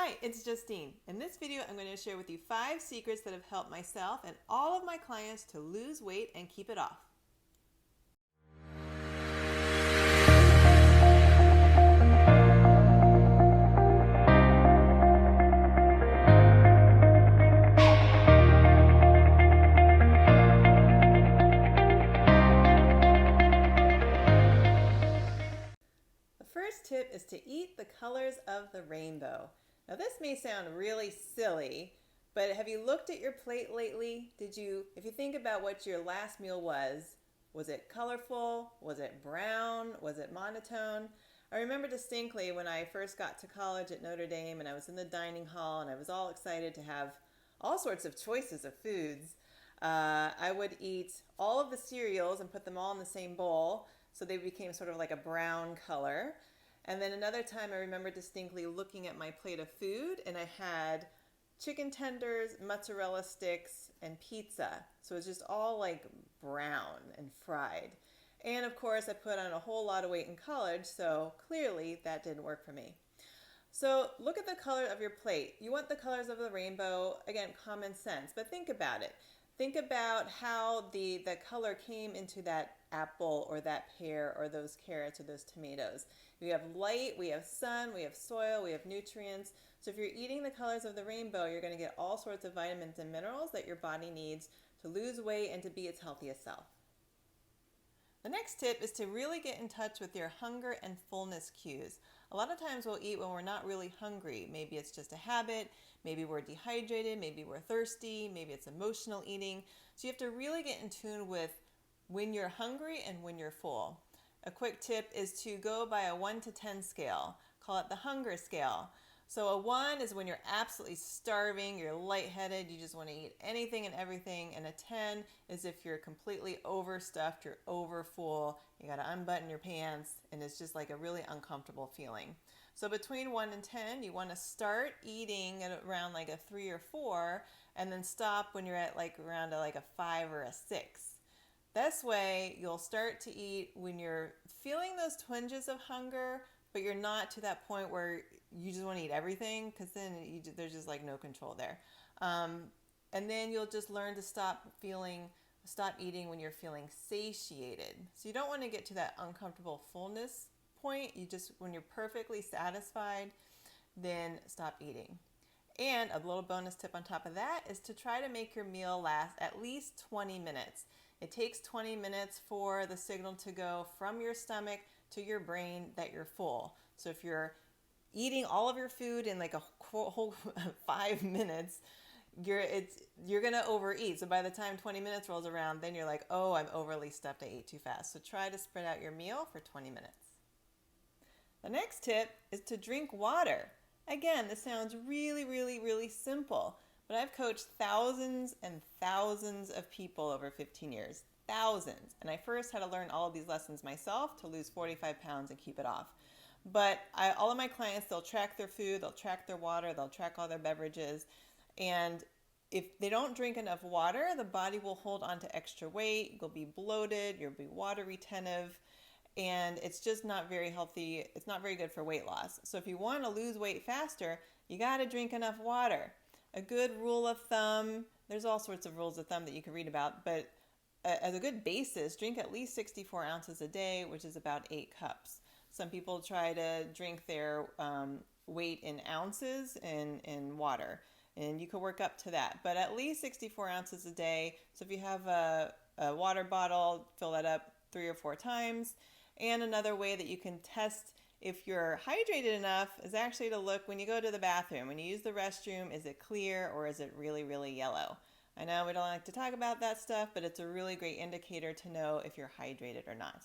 Hi, it's Justine. In this video, I'm going to share with you 5 secrets that have helped myself and all of my clients to lose weight and keep it off. The first tip is to eat the colors of the rainbow. Now this may sound really silly, but have you looked at your plate lately? If you think about what your last meal was it colorful? Was it brown? Was it monotone? I remember distinctly when I first got to college at Notre Dame and I was in the dining hall and I was all excited to have all sorts of choices of foods. I would eat all of the cereals and put them all in the same bowl so they became sort of like a brown color. And then another time I remember distinctly looking at my plate of food and I had chicken tenders, mozzarella sticks, and pizza. So it was just all like brown and fried. And of course I put on a whole lot of weight in college, so clearly that didn't work for me. So look at the color of your plate. You want the colors of the rainbow. Again, common sense, but think about it. Think about how the color came into that apple or that pear or those carrots or those tomatoes. We have light, we have sun, we have soil, we have nutrients. So if you're eating the colors of the rainbow, you're going to get all sorts of vitamins and minerals that your body needs to lose weight and to be its healthiest self. The next tip is to really get in touch with your hunger and fullness cues. A lot of times we'll eat when we're not really hungry. Maybe it's just a habit, maybe we're dehydrated, maybe we're thirsty, maybe it's emotional eating. So you have to really get in tune with when you're hungry and when you're full. A quick tip is to go by a 1 to 10 scale. Call it the hunger scale. So a 1 is when you're absolutely starving, you're lightheaded, you just want to eat anything and everything. And a 10 is if you're completely overstuffed, you're overfull, you got to unbutton your pants, and it's just like a really uncomfortable feeling. So between 1 and 10, you want to start eating at around like a 3 or 4, and then stop when you're at like around like a 5 or a 6. This way, you'll start to eat when you're feeling those twinges of hunger, but you're not to that point where you just want to eat everything, because then there's just like no control there. And then you'll just learn to stop eating when you're feeling satiated. So you don't want to get to that uncomfortable fullness point. When you're perfectly satisfied, then stop eating. And a little bonus tip on top of that is to try to make your meal last at least 20 minutes. It takes 20 minutes for the signal to go from your stomach to your brain that you're full. So if you're eating all of your food in like a whole 5 minutes, you're going to overeat. So by the time 20 minutes rolls around, then you're like, oh, I'm overly stuffed, I ate too fast. So try to spread out your meal for 20 minutes. The next tip is to drink water. Again, this sounds really, really, really simple, but I've coached thousands and thousands of people over 15 years. Thousands. And I first had to learn all of these lessons myself to lose 45 pounds and keep it off. But all of my clients, they'll track their food, they'll track their water, they'll track all their beverages. And if they don't drink enough water, the body will hold on to extra weight. You'll be bloated, you'll be water retentive, and it's just not very healthy. It's not very good for weight loss. So if you want to lose weight faster, you got to drink enough water. A good rule of thumb, there's all sorts of rules of thumb that you can read about, but as a good basis, drink at least 64 ounces a day, which is about 8 cups. Some people try to drink their weight in ounces in water, and you can work up to that, but at least 64 ounces a day. So if you have a water bottle, fill that up 3 or 4 times. And another way that you can test if you're hydrated enough is actually to look when you go to the bathroom. When you use the restroom, is it clear or is it really, really yellow? I know we don't like to talk about that stuff, but it's a really great indicator to know if you're hydrated or not.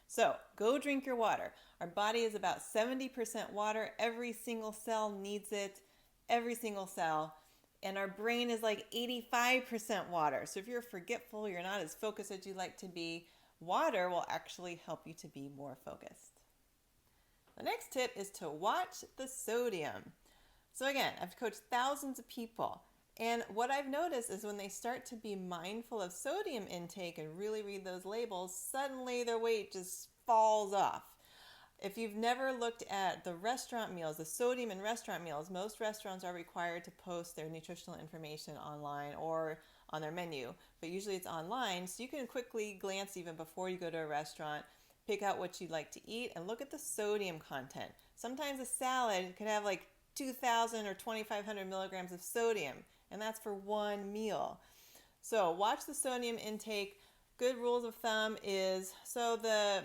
So go drink your water. Our body is about 70% water. Every single cell needs it, every single cell. And our brain is like 85% water. So if you're forgetful, you're not as focused as you'd like to be, water will actually help you to be more focused. The next tip is to watch the sodium. So again, I've coached thousands of people. And what I've noticed is when they start to be mindful of sodium intake and really read those labels, suddenly their weight just falls off. if you've never looked at the restaurant meals, the sodium in restaurant meals, most restaurants are required to post their nutritional information online or on their menu, but usually it's online, so you can quickly glance even before you go to a restaurant, pick out what you'd like to eat, and look at the sodium content. Sometimes a salad can have like 2,000 or 2,500 milligrams of sodium, and that's for one meal. So watch the sodium intake. Good rules of thumb is, so the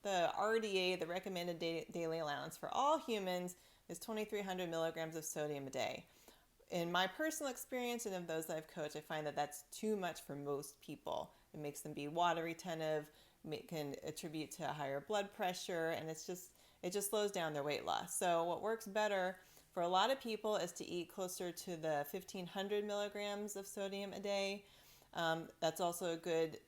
RDA, the recommended daily allowance for all humans, is 2,300 milligrams of sodium a day. In my personal experience and of those that I've coached, I find that that's too much for most people. It makes them be water retentive, can attribute to higher blood pressure, and it just slows down their weight loss. So what works better for a lot of people is to eat closer to the 1,500 milligrams of sodium a day. That's also a good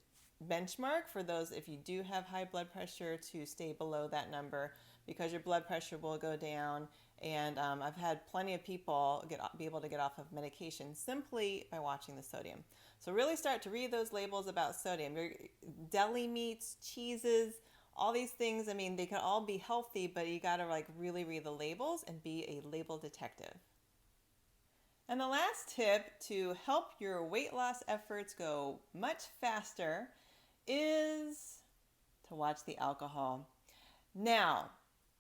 benchmark for those, if you do have high blood pressure, to stay below that number, because your blood pressure will go down. And I've had plenty of people be able to get off of medication simply by watching the sodium. So really start to read those labels about sodium. Your deli meats, cheeses, all these things, I mean, they can all be healthy, but you got to really read the labels and be a label detective. And the last tip to help your weight loss efforts go much faster is to watch the alcohol. Now,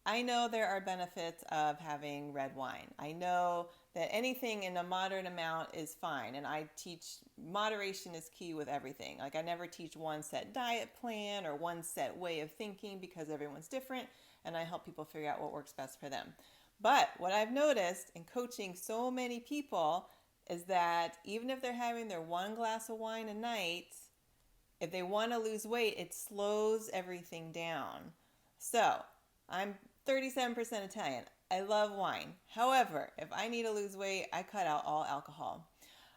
I know there are benefits of having red wine. I know that anything in a moderate amount is fine, and I teach moderation is key with everything. I never teach one set diet plan or one set way of thinking, because everyone's different, and I help people figure out what works best for them. But what I've noticed in coaching so many people is that even if they're having their one glass of wine a night, if they want to lose weight, it slows everything down. So I'm 37% Italian. I love wine. However, if I need to lose weight, I cut out all alcohol.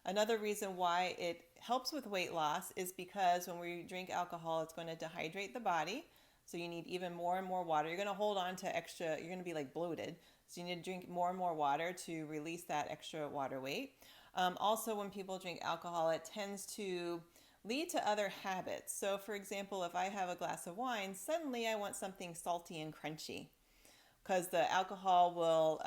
Another reason why it helps with weight loss is because when we drink alcohol, it's going to dehydrate the body. So you need even more and more water. You're going to hold on to extra, you're going to be bloated. So you need to drink more and more water to release that extra water weight. Also, when people drink alcohol, it tends to lead to other habits. So for example, if I have a glass of wine, suddenly I want something salty and crunchy, because the alcohol will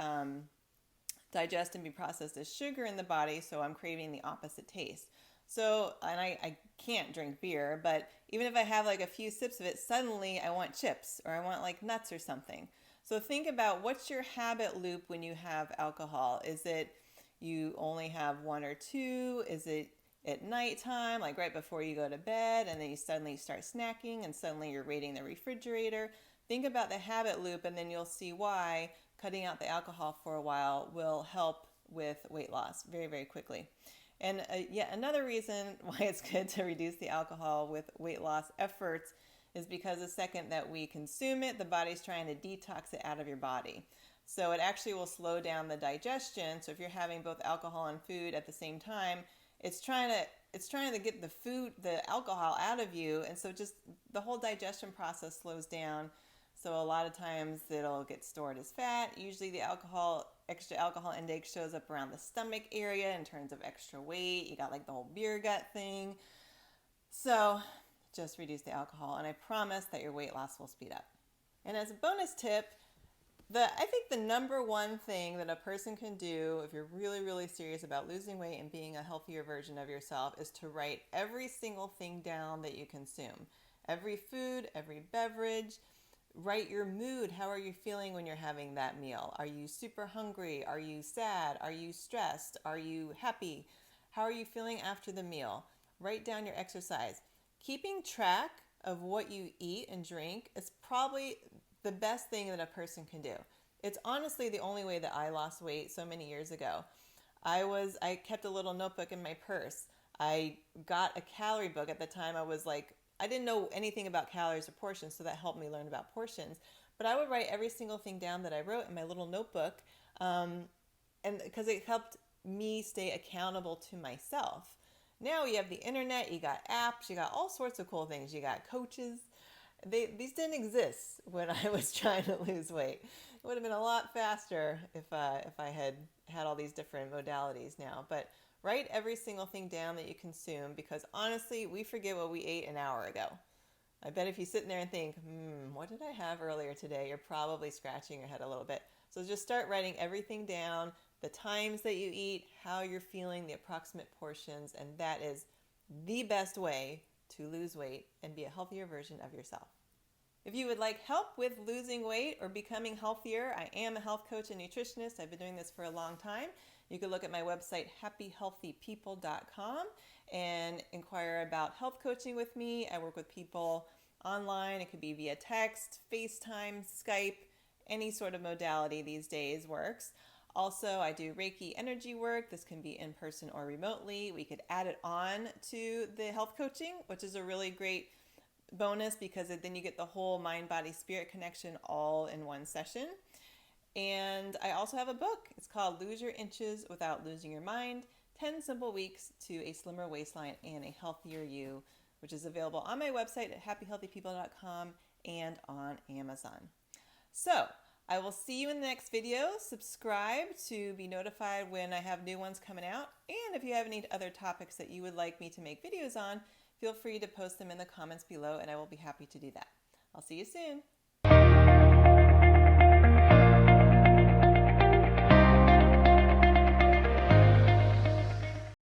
digest and be processed as sugar in the body, so I'm craving the opposite taste. So, and I can't drink beer, but even if I have a few sips of it, suddenly I want chips or I want nuts or something. So think about, what's your habit loop when you have alcohol? Is it you only have one or two? Is it at nighttime, right before you go to bed, and then you suddenly start snacking and suddenly you're raiding the refrigerator? Think about the habit loop, and then you'll see why cutting out the alcohol for a while will help with weight loss very, very quickly. And yet another reason why it's good to reduce the alcohol with weight loss efforts is because the second that we consume it, the body's trying to detox it out of your body. So it actually will slow down the digestion. So if you're having both alcohol and food at the same time, it's trying to get the alcohol out of you. And so just the whole digestion process slows down. So a lot of times it'll get stored as fat. Usually the extra alcohol intake shows up around the stomach area in terms of extra weight. You got the whole beer gut thing. So just reduce the alcohol, and I promise that your weight loss will speed up. And as a bonus tip, I think the number one thing that a person can do if you're really, really serious about losing weight and being a healthier version of yourself is to write every single thing down that you consume. Every food, every beverage. Write your mood. How are you feeling when you're having that meal? Are you super hungry? Are you sad? Are you stressed? Are you happy? How are you feeling after the meal? Write down your exercise. Keeping track of what you eat and drink is probably the best thing that a person can do. It's honestly the only way that I lost weight so many years ago. I kept a little notebook in my purse. I got a calorie book. At the time I didn't know anything about calories or portions, so that helped me learn about portions. But I would write every single thing down that I wrote in my little notebook, and because it helped me stay accountable to myself. Now you have the internet, you got apps, you got all sorts of cool things. You got coaches. These didn't exist when I was trying to lose weight. It would have been a lot faster if I had all these different modalities now. But write every single thing down that you consume, because honestly, we forget what we ate an hour ago. I bet if you sit in there and think, what did I have earlier today? You're probably scratching your head a little bit. So just start writing everything down, the times that you eat, how you're feeling, the approximate portions, and that is the best way to lose weight and be a healthier version of yourself. If you would like help with losing weight or becoming healthier, I am a health coach and nutritionist. I've been doing this for a long time. You can look at my website, happyhealthypeople.com, and inquire about health coaching with me. I work with people online. It could be via text, FaceTime, Skype, any sort of modality these days works. Also, I do Reiki energy work. This can be in person or remotely. We could add it on to the health coaching, which is a really great bonus because then you get the whole mind, body, spirit connection all in one session. And I also have a book. It's called Lose Your Inches Without Losing Your Mind, 10 Simple Weeks to a Slimmer Waistline and a Healthier You, which is available on my website at happyhealthypeople.com and on Amazon. So I will see you in the next video. Subscribe to be notified when I have new ones coming out. And if you have any other topics that you would like me to make videos on, feel free to post them in the comments below and I will be happy to do that. I'll see you soon.